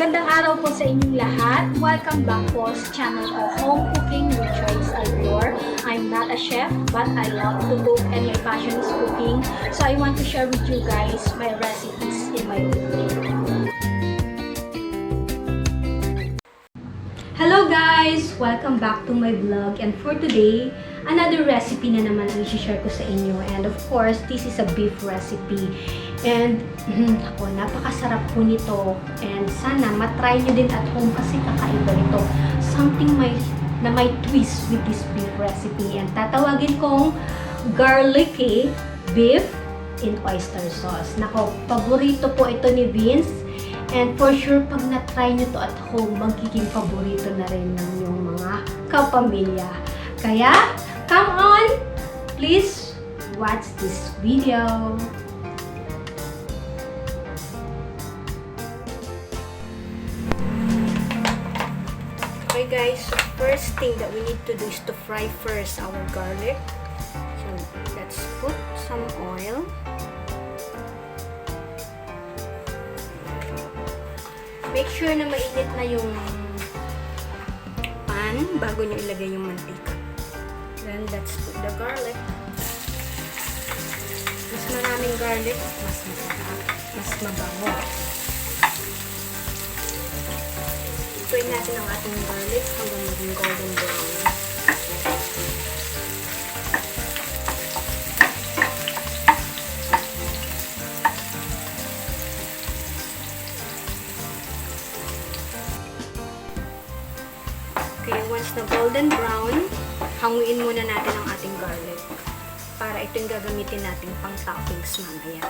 Magandang araw po sa inyong lahat. Welcome back po sa channel of Home Cooking with Joyce Alvior. I'm not a chef, but I love to cook and my passion is cooking. So I want to share with you guys my recipes in my video. Hello guys! Welcome back to my vlog. And for today, another recipe na naman ang i-share ko sa inyo. And of course, this is a beef recipe. And ako, napakasarap po nito. And sana matry nyo din at home kasi kakaiba nito. Something na may twist with this beef recipe. And tatawagin kong Garlicky Beef in Oyster Sauce. Nako, paborito po ito ni Vince. And for sure, pag na-try nyo to at home, magiging paborito na rin ng yung mga kapamilya. Kaya, come on! Please watch this video. Okay guys, so first thing that we need to do is to fry first our garlic. So let's put some oil. Make sure na mainit na yung pan bago nyo ilagay yung mantika. Then let's put the garlic. Mas maraming garlic, mas masarap, mas mabango. Ituin natin ang ating garlic hanggang maging golden brown. Okay, once na golden brown, hanguin muna natin ang ating garlic para ito yung gagamitin natin pang toppings mamaya.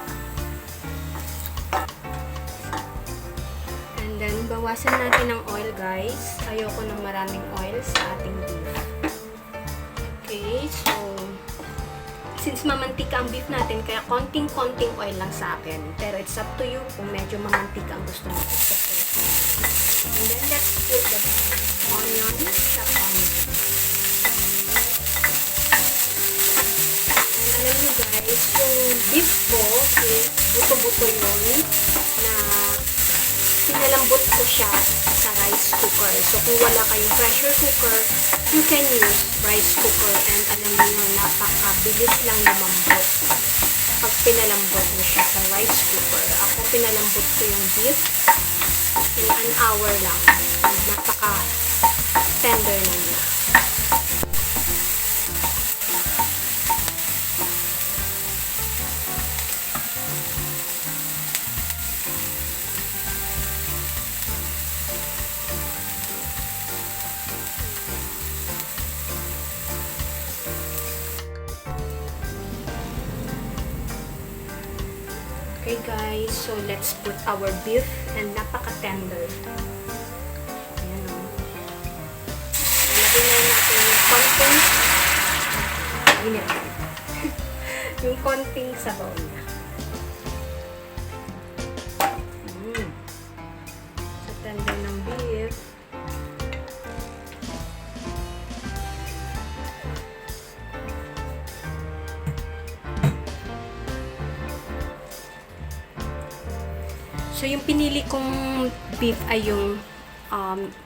And then, bawasan natin ng oil guys. Ayoko ng maraming oil sa ating beef. Okay, so since mamantika ang beef natin, kaya konting-konting oil lang sa akin. Pero it's up to you kung medyo mamantika ang gusto natin. And then, let's put the onion, chopped onion. And alam nyo guys, yung beef ko is buto-buto yun na pinalambot ko siya sa rice cooker. So kung wala kayong pressure cooker, you can use rice cooker and alam nyo, napakabilis lang lumambot pag pinalambot mo siya sa rice cooker. Ako pinalambot ko yung beef in an hour lang. Napaka-tender na niya. Okay guys, so let's put our beef and napaka-tender. Ayan o. Lagyan na natin yung konting yung konting sabaw niya. Sa tender ng beef. So, yung pinili kong beef ay yung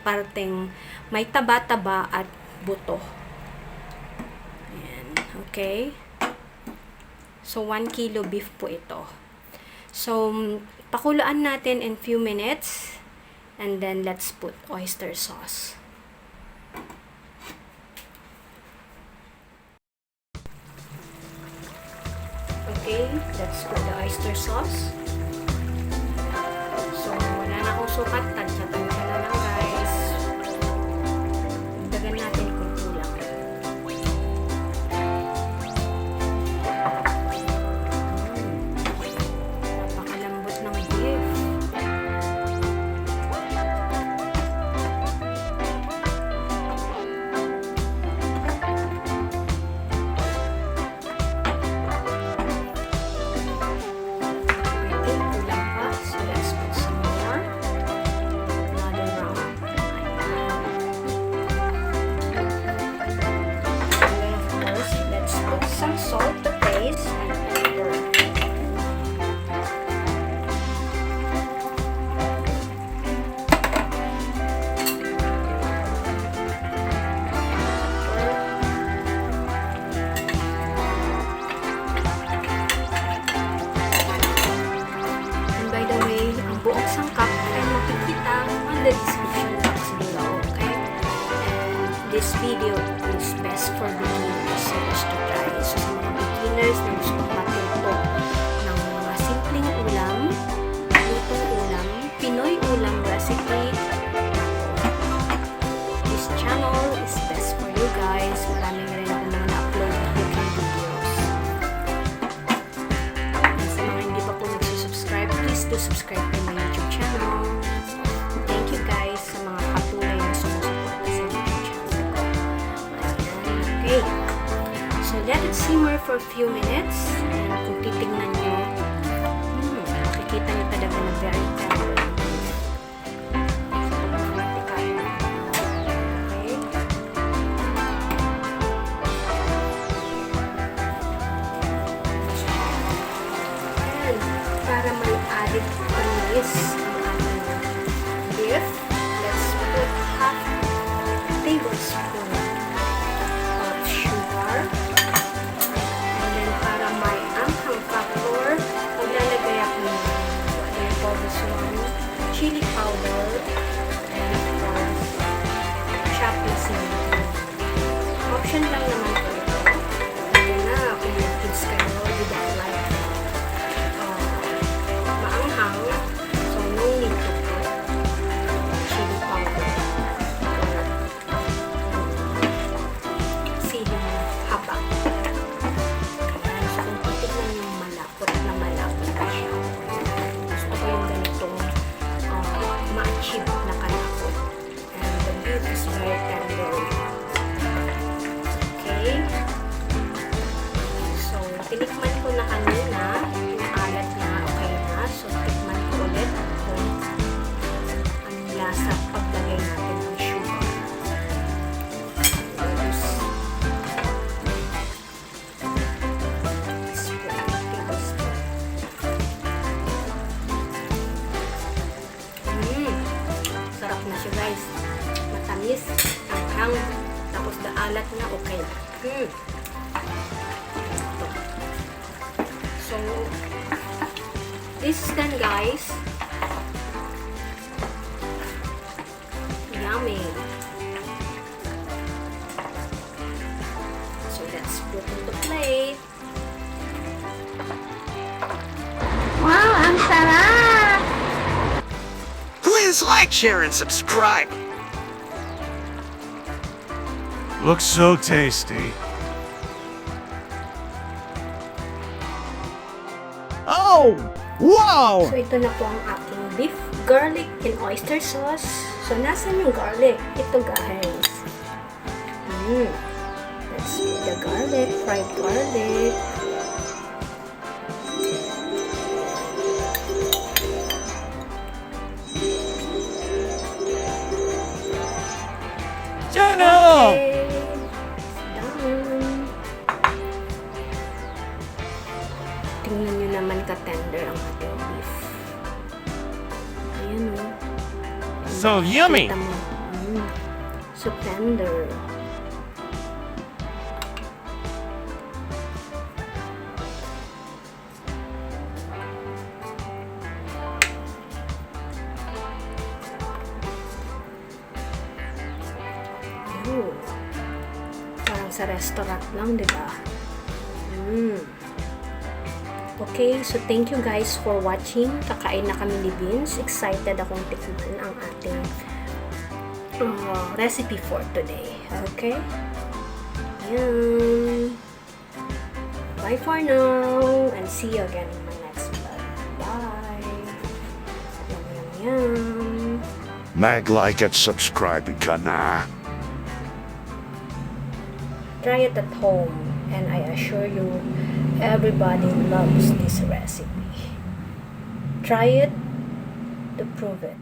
parteng may taba-taba at buto. Ayan. Okay. So, 1 kilo beef po ito. So, pakuluan natin in few minutes. And then, let's put oyster sauce. Okay. Let's put the oyster sauce. So, wala na akong sukat. Tansya-tansya na lang, guys. Dagan natin kung kulang. Napakalambot ng beef. Okay, kulang pa. So, let's put some more. the description box below, okay? And this video is best for beginners who wish to try. So sa mga beginners na gusto matuto ng mga simpleng ulam, lutong ulam, Pinoy ulam recipe, this channel is best for you guys. Maraming rin ako mga na-upload na cooking videos. And sa mga hindi pa po nagsusubscribe, please do subscribe to my YouTube channel. Thank you guys sa mga patuloy na sumusuporta sa YouTube channel ko. Okay. So let it simmer for a few minutes. And kung titignan nyo, makikita nyo talaga na very tender. Para may added panis ang ating beef, let's put half tablespoon of sugar. And then para may anghang factor, maglalagay ako ng chili powder and of course chopped na cinnamon. Option lang naman po ito. Hindi na kung may kids kayo, you don't like so no need to put chili powder or siling haba. Kaya so kung titignan yung malapot na malapot na siya, gusto ko yung ganitong ma-achieve na kalapot. And the beef is very tender. Okay? So tinikman ko na kanina yung alat niya, okay na. So tikman ko ulit kung anong lasa paglagay natin ng sugar. Sarap na siya guys. Matamis, anghang, tapos the alat niya okay. So this is done guys. Yummy. So let's put in the plate. Wow, ang sarap! Please like, share, and subscribe. Looks so tasty. Oh, wow! So ito na po ang aking beef, garlic, and oyster sauce. So nasan yung garlic? Ito guys. Let's put the garlic, fried garlic. Channel! Okay. Done. Tingnan nyo naman ka-tender ang ating beef. Ayan o. So yummy! Kita mo. So tender. Parang sa restaurant lang, di ba? Okay, so thank you guys for watching. Kakain na kami ni Vince. Excited akong tikman ang ating recipe for today. Okay? Ayan. Bye for now. And see you again in my next vlog. Bye. Yum, yum, yum. Mag-like at subscribe ka na. Try it at home, and I assure you, everybody loves this recipe. Try it to prove it.